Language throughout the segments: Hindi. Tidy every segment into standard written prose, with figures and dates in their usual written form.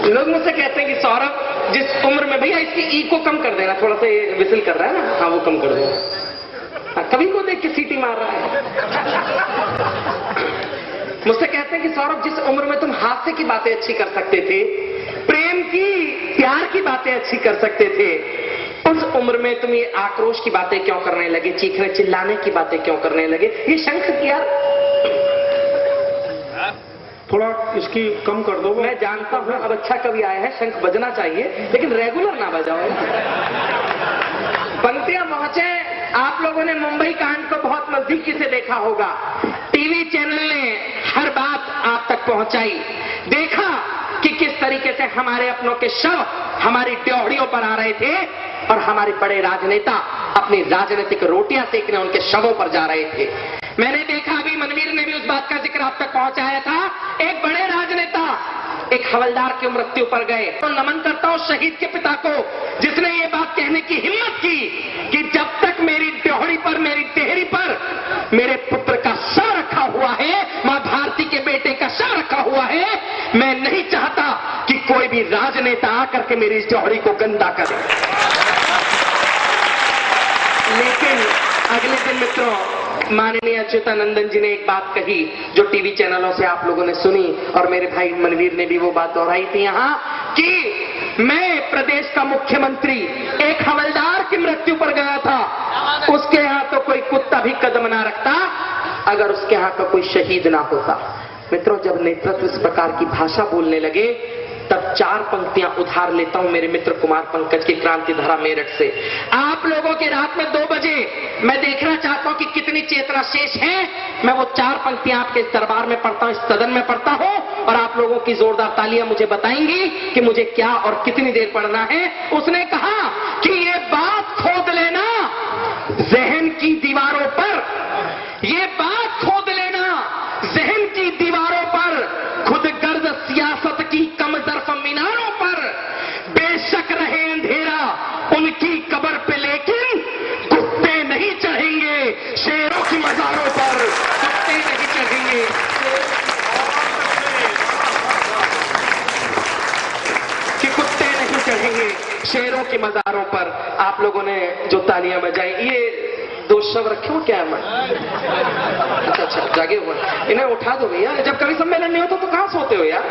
लोग मुझसे कहते हैं कि सौरभ जिस उम्र में, भैया इसकी ई को कम कर देना, थोड़ा सा ये विसिल कर रहा है ना, हाँ वो कम कर दो। कभी को देख के सीटी मार रहा है। मुझसे कहते हैं कि सौरभ जिस उम्र में तुम हास्य की बातें अच्छी कर सकते थे, प्रेम की, प्यार की बातें अच्छी कर सकते थे, उस उम्र में तुम ये आक्रोश की बातें क्यों करने लगे, चीखने चिल्लाने की बातें क्यों करने लगे? ये शंख यार थोड़ा इसकी कम कर दो। मैं जानता हूं अब अच्छा कभी आया है, शंख बजना चाहिए लेकिन रेगुलर ना बजाओ। पंक्तियां पहुंचे, आप लोगों ने मुंबई कांड को बहुत नजदीकी से देखा होगा। टीवी चैनल ने हर बात आप तक पहुंचाई, देखा कि किस तरीके से हमारे अपनों के शव हमारी ड्योहड़ियों पर आ रहे थे और हमारे बड़े राजनेता अपनी राजनीतिक रोटियां सेकने उनके शवों पर जा रहे थे। मैंने देखा, अभी मनवीर ने भी उस बात का जिक्र आप तक पहुंचाया था, एक बड़े राजनेता एक हवलदार की मृत्यु पर गए। तो नमन करता हूं शहीद के पिता को, जिसने ये बात कहने की हिम्मत की कि जब तक मेरी ड्योहड़ी पर, मेरी टेहरी पर मेरे पुत्र का शव रखा हुआ है, मां भारती के बेटे का शव रखा हुआ है, मैं नहीं चाहता कि कोई भी राजनेता आकर के मेरी इस ड्योहड़ी को गंदा करे। लेकिन अगले दिन मित्रों, माननीय अच्युतानंदन जी ने एक बात कही जो टीवी चैनलों से आप लोगों ने सुनी, और मेरे भाई मनवीर ने भी वो बात दोहराई थी यहां कि मैं प्रदेश का मुख्यमंत्री, एक हवलदार की मृत्यु पर गया था, उसके यहां तो कोई कुत्ता भी कदम ना रखता अगर उसके यहां का कोई शहीद ना होता। मित्रों, जब नेतृत्व इस प्रकार की भाषा बोलने लगे तब चार पंक्तियां उधार लेता हूं मेरे मित्र कुमार पंकज की क्रांति धारा मेरठ से। आप लोगों के रात में 2 बजे मैं देखना चाहता हूं कि कितनी चेतना शेष है। मैं वो 4 पंक्तियां आपके इस दरबार में पढ़ता हूं, इस सदन में पढ़ता हूं, और आप लोगों की जोरदार तालियां मुझे बताएंगी कि मुझे क्या और कितनी देर पढ़ना है। उसने कहा कि ये बात खोद लेना जहन की दीवारों पर, ये बात खोद लेना जहन की दीवारों पर, खुद गर्द सियासत की कम ज़र्फ़ मीनारों पर, बेशक रहे अंधेरा उनकी कब्र पे, लेकिन कुत्ते नहीं चढ़ेंगे शेरों की मज़ारों पर, कुत्ते नहीं चढ़ेंगे। कि कुत्ते नहीं चढ़ेंगे शेरों की मज़ारों पर। आप लोगों ने जो तालियां बजाई, ये 2 शव रखे हो क्या? मैं अच्छा जागे हुए, इन्हें उठा दो भैया, जब कभी सम्मेलन नहीं होता तो कहां सोते हो यार?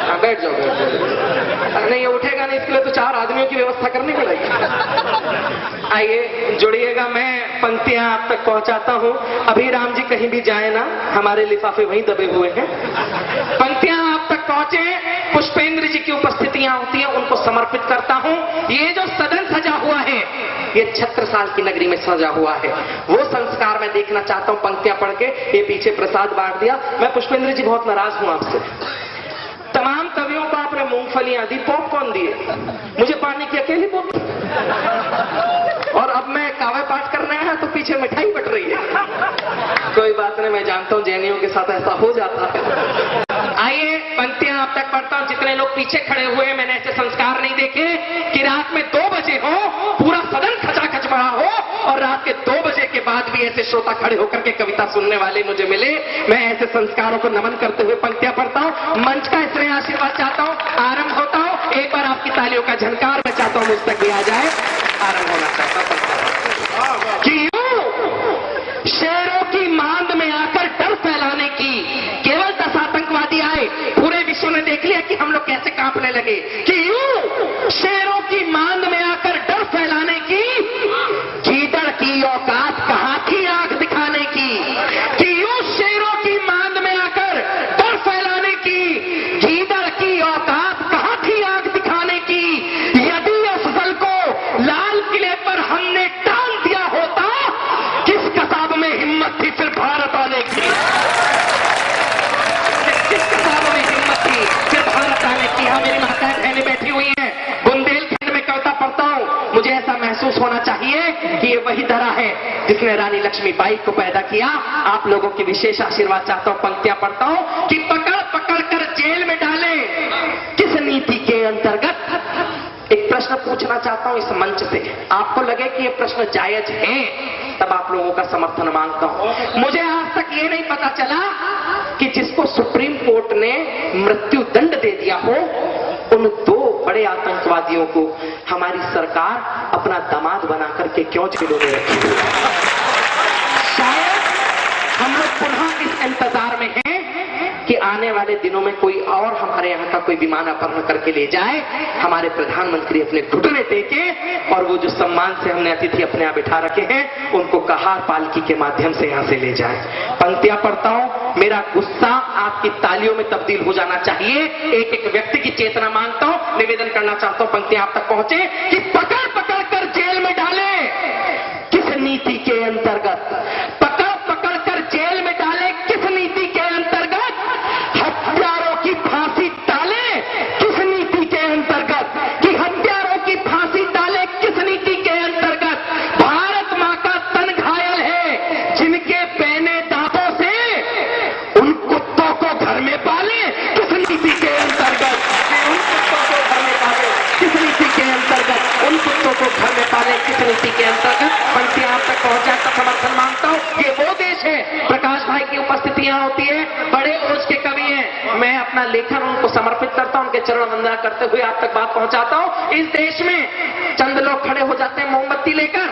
हाँ बैठ जाओ, बैठ जाओ। नहीं ये उठेगा नहीं, इसके लिए तो 4 आदमियों की व्यवस्था करनी पड़ेगी। आइए जुड़िएगा, मैं पंक्तियां आप तक पहुंचाता हूं। अभी राम जी कहीं भी जाए ना, हमारे लिफाफे वहीं दबे हुए हैं। पंक्तियां आप तक पहुंचे, पुष्पेंद्र जी की उपस्थितियां होती हैं, उनको समर्पित करता हूं। ये जो सदन सजा हुआ है, ये छत्रसाल की नगरी में सजा हुआ है, वो संस्कार मैं देखना चाहता हूं पंक्तियां पढ़ के। ये पीछे प्रसाद बांट दिया। मैं पुष्पेंद्र जी बहुत नाराज हूं आपसे। तमाम कवियों को आपने मूंगफलियां दी, पॉपकॉर्न दिए, मुझे पानी की अकेली बोतल, और अब मैं काव्य पाठ करने आया तो पीछे मिठाई बट रही है। कोई बात नहीं, मैं जानता हूं जैनियों के साथ ऐसा हो जाता है। आइए पंक्तियां आप तक पढ़ता हूं। जितने लोग पीछे खड़े हुए हैं, मैंने ऐसे संस्कार नहीं देखे कि रात में 2 बजे हो, पूरा सदन खचाखच भरा हो, और रात के 2 बजे के बाद भी ऐसे श्रोता खड़े होकर के कविता सुनने वाले मुझे मिले। मैं ऐसे संस्कारों को नमन करते हुए पंक्तियां पढ़ता हूं। मंच का स्नेह आशीर्वाद चाहता हूं, आरंभ होता हूं। एक बार आपकी तालियों का झनकार मैं चाहता हूं मुझ तक भी आ जाए। आरंभ होना चाहता हूं कि शेरों की मांद में आकर डर फैलाने की केवल 10 आतंकवादी आए, पूरे विश्व ने देख लिया कि हम लोग कैसे कांपने लगे। कि यूं शेरों की मांद में आकर डर फैलाने की, गीदड़ की औकात कहां थी आंख दिखाने की। कि यूं शेरों की मांद में आकर डर फैलाने की, गीदड़ की औकात कहां थी आंख दिखाने की। यदि अफजल को लाल किले पर हमने टाल दिया होता, किस कसाब में हिम्मत थी फिर भारत आने की। किस कसाब में हिम्मत थी फिर भारत आने की। हाँ, मेरी माताएं बहनें बैठी हुई हैं, बुंदेलखंड में कविता पढ़ता हूं, मुझे ऐसा महसूस होना चाहिए कि ये वही धरा है जिसने रानी लक्ष्मीबाई को पैदा किया। आप लोगों की विशेष आशीर्वाद चाहता हूं, पंक्तियां पढ़ता हूं कि पकड़ पकड़ कर जेल में डाले किस नीति के अंतर्गत। एक प्रश्न पूछना चाहता हूं इस मंच से, आपको लगे कि ये प्रश्न जायज है तब आप लोगों का समर्थन मांगता हूं। मुझे आज तक ये नहीं पता चला कि जिसको सुप्रीम कोर्ट ने मृत्यु दंड दे दिया हो, उन दो बड़े आतंकवादियों को हमारी सरकार अपना दामाद बना करके क्यों जेलों में रखी? शायद हम लोग पुनः इस इंतजार में हैं कि आने वाले दिनों में कोई और हमारे यहाँ का कोई विमान अपहरण करके ले जाए, हमारे प्रधानमंत्री अपने घुटने टेके और वो जो सम्मान से हमने अतिथि अपने यहाँ बिठा रखे हैं उनको कहार पालकी के माध्यम से यहाँ से ले जाए। पंक्तियां पढ़ता हूं, मेरा गुस्सा आपकी तालियों में तब्दील हो जाना चाहिए। एक एक व्यक्ति की चेतना मांगता हूं, निवेदन करना चाहता हूं, पंक्तियां आप तक पहुंचे कि पकड़ पकड़ कर जेल में डाले किस नीति के अंतर्गत, पकड़ पकड़ कर जेल में डाले किस नीति के अंतर्गत, हत्यारों की फांसी डाले किस नीति के अंतर्गत, कि हत्यारों की फांसी डाले किस नीति के अंतर्गत, भारत मां का तन घायल है जिनके पहने दांतों से उन कुत्तों को घर में पाले किस नीति के अंतर्गत, उन कुत्तों को घर में पाले किस नीति के अंतर्गत, उन कुत्तों को घर में पाले किस नीति के अंतर्गत। पंक्तियां आप तक पहुंच जाए तक समर्थन मांगता हूं। ये वो देश है, प्रकाश भाई की उपस्थिति यहां होती है, बड़े ओज के कवि हैं, मैं अपना लेखन उनको समर्पित करता हूं, उनके चरण वंदना करते हुए आप तक बात पहुंचाता हूं। इस देश में चंद लोग खड़े हो जाते हैं मोमबत्ती लेकर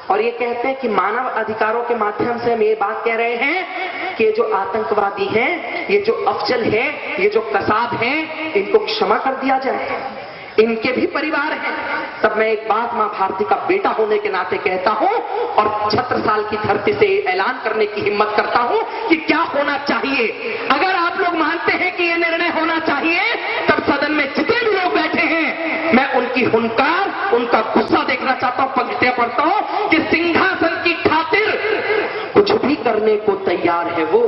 और ये कहते हैं कि मानव अधिकारों के माध्यम से हम ये बात कह रहे हैं कि जो आतंकवादी हैं, ये जो अफजल है, ये जो कसाब है, इनको क्षमा कर दिया जाए, इनके भी परिवार हैं। तब मैं एक बात मां भारती का बेटा होने के नाते कहता हूं और 76 साल की धरती से ऐलान करने की हिम्मत करता हूं कि क्या होना चाहिए। अगर आप लोग मानते हैं कि यह निर्णय होना चाहिए, तब सदन में जितने भी लोग बैठे हैं मैं उनकी हुंकार, उनका गुस्सा देखना चाहता हूं। पंक्तियां पढ़ता हूं कि सिंहासन की खातिर कुछ भी करने को तैयार है वो,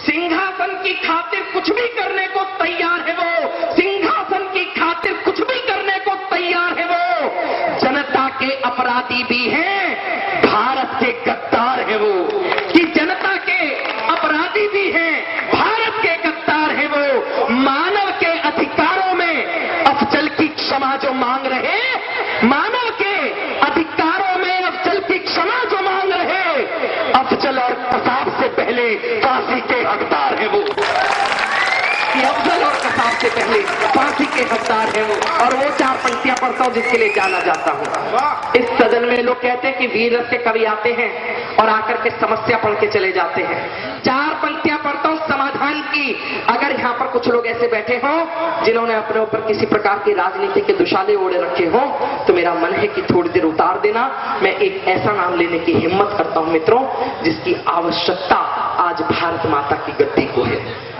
सिंहासन की खातिर कुछ भी करने को तैयार है वो, सिंहासन की खातिर कुछ भी करने को तैयार है वो, जनता के अपराधी भी हैं, भारत के गद्दार है वो, कि जनता के अपराधी भी हैं, भारत के गद्दार है वो, मानव के अधिकारों में अफजल की क्षमा जो मांग रहे, मानव के अधिकारों में अफजल की क्षमा जो मांग रहे, अफजल और कसाब से पहले फांसी के हकदार है वो, अफजल और कसाब से पहले फांसी के हकदार है वो। और वो चार पंक्तियां पढ़ता हूं जिसके लिए जाना जाता हूं। इस सदन में लोग कहते हैं कि वीर रस के कवि आते हैं और आकर के समस्या पढ़ के चले जाते हैं। चार पंक्तियां पढ़ता हूं समाधान की। अगर यहां पर कुछ लोग ऐसे बैठे हों जिन्होंने अपने ऊपर किसी प्रकार की राजनीति के दुशाले ओढ़े रखे हों, तो मेरा मन है कि थोड़ी देर उतार देना। मैं एक ऐसा नाम लेने की हिम्मत करता हूं मित्रों, जिसकी आवश्यकता आज भारत माता की गद्दी को है।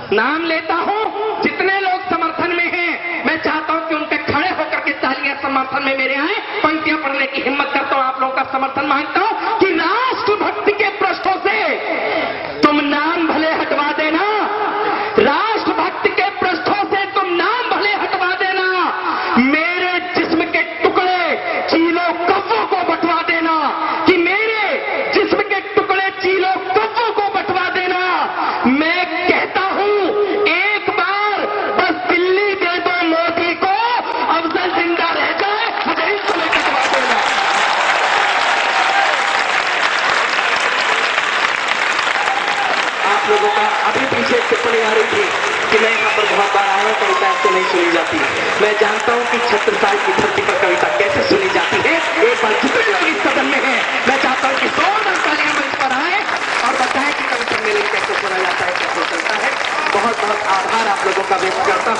नाम लेता हूं, जितने लोग समर्थन में हैं, मैं चाहता हूं कि उनके खड़े होकर के तालियां समर्थन में मेरे आए। पंक्तियां पढ़ने की हिम्मत करता हूं, आप लोगों का समर्थन मांगता हूं कि राष्ट्रभक्ति के पृष्ठों से तुम नाम भले हटवा देना, राष्ट्रभक्ति के पृष्ठों से तुम नाम भले हटवा देना, मेरे जिस्म के टुकड़े चीलों कव्वों को बंटवा देना, कि मेरे जिस्म के टुकड़े चीलों कव्वों को बंटवा देना। मैं कहता हूं एक बार बस दिल्ली दे दो मोदी को, अफजल जिंदा रह जाए, मुझे ही तुम्हें कटवा देना। आप लोगों का अभी पीछे टिप्पणी आ रही थी कि मैं यहाँ पर बहुत बार आया हूं, कविता तो नहीं सुनी जाती। मैं जानता हूं कि 76 साल की धरती पर कविता कैसे सुनी जाती है। एक बार जितने लोग इस सदन में हैं, मैं चाहता हूं कि जोरदार तालियां मंच पर आए और बताएं कि कवि सम्मेलन कैसे सुना जाता है, कैसे चलता है। बहुत बहुत आभार आप लोगों का व्यक्त करता हूं।